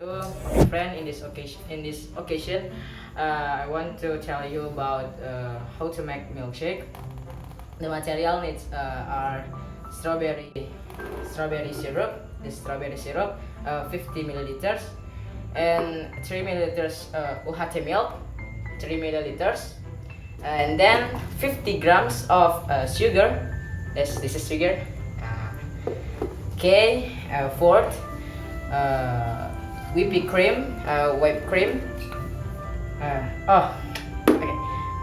Okay, friend, in this occasion, I want to tell you about how to make milkshake. The material needs are strawberry syrup. The strawberry syrup, 50 milliliters, and 3 milliliters UHT milk, 3 milliliters, and then 50 grams of sugar. This is sugar. Okay, fourth. Whipped cream, whipped cream. Okay.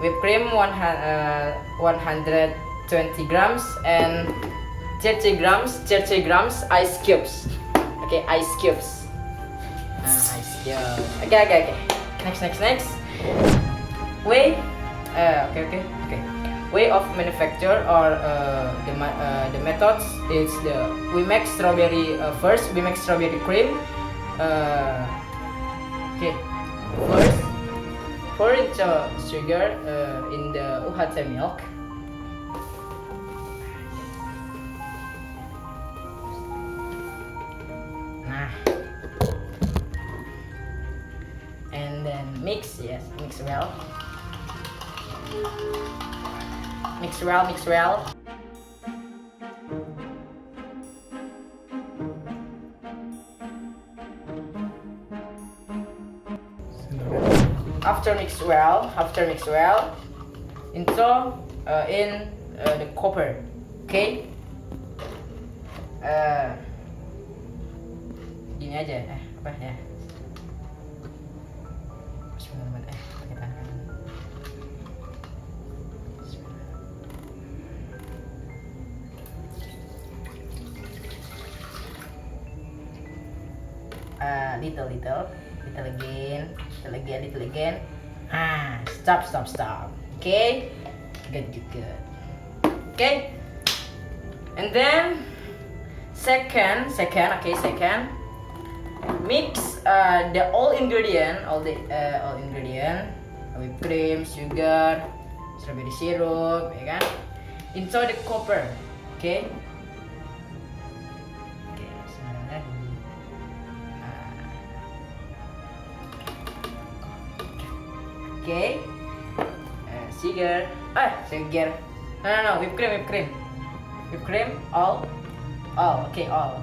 Whipped cream 120 grams and 30 grams ice cubes. Okay, ice cubes. Ice cubes. Okay. Next. Way. Okay. Way of manufacture or the methods is we make strawberry first. We make strawberry cream. Okay, first pour sugar in the UHT milk. And then mix well. Mix well. After mix well, into in the copper. Okay. Gini aja. Apa ya? Little again. Stop. Okay. Good. Okay. And then second. Mix the all ingredient, whipped cream, sugar, strawberry syrup, ya kan? Into the copper. Okay. Okay, sugar. No, whipped cream. All. Okay, all.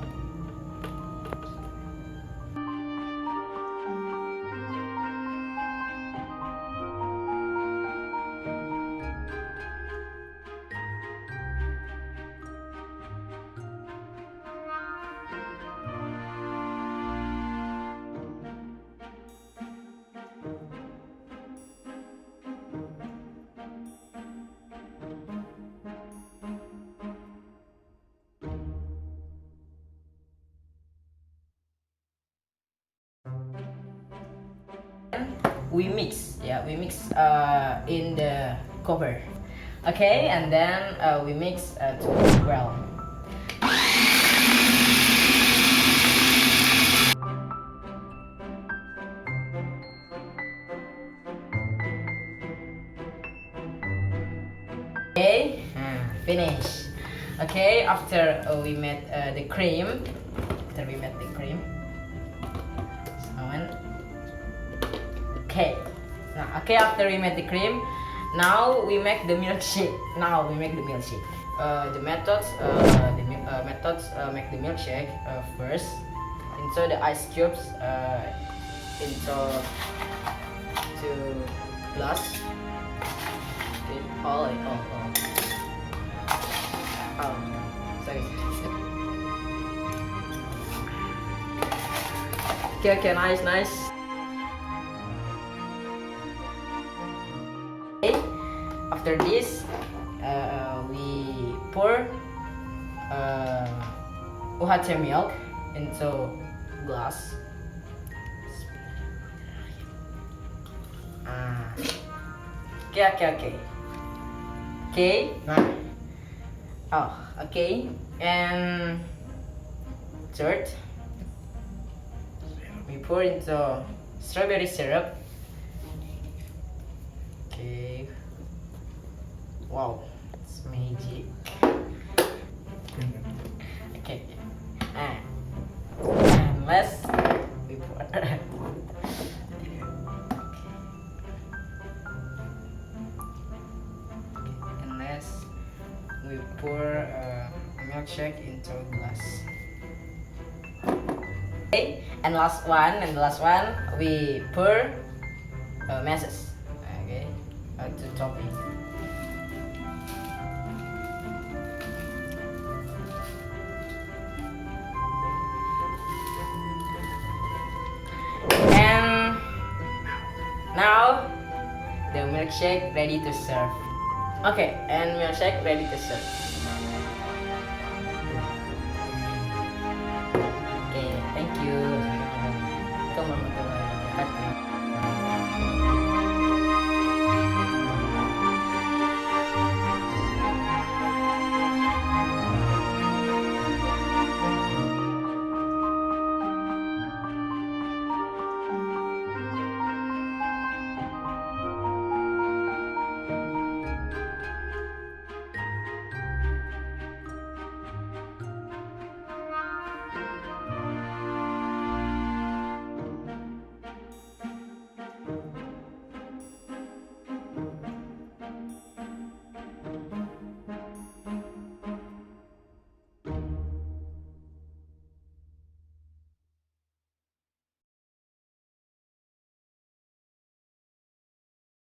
We mix in the cover. Okay, and then we mix to well. Okay, finish. Okay, after we made the cream. Okay, after we made the cream, now we make the milkshake. The methods make the milkshake first. Into the ice cubes into glass. All. Sorry. Okay, nice. After this, we pour UHT milk into glass. Okay. Okay. And third, we pour into strawberry syrup. Okay. Wow, it's magic. Okay. And last, we pour And next, we pour a milkshake into a glass. Okay, and the last one, we pour masses. Okay, to topping. And now the milkshake ready to serve. Okay, and milkshake ready to serve.